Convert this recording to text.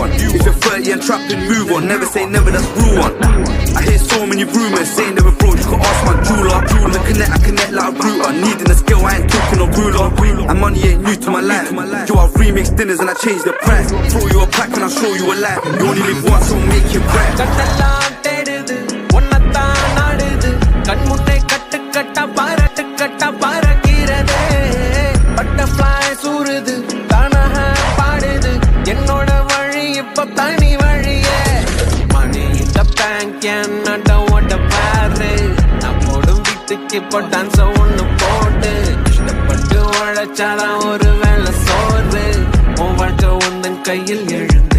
one. If you're 30 and trapped and move on, never say never, that's rule one. I hear so many rumors saying they were broke, you could ask my jeweler. I connect like a router, needing a skill, I ain't talking no ruler. And money ain't new to my life. Yo, I've remixed dinners and I changed the price. Throw you a pack and I'll show you a life. You only live once, so make it right. இப்போ டான்ஸ ஒண்ணு போட்டு இஷ்டப்பட்டு உழைச்சாதான் ஒரு வேலை சோறு உன் வாழ்க்கை உந்தன் கையில் எழுந்து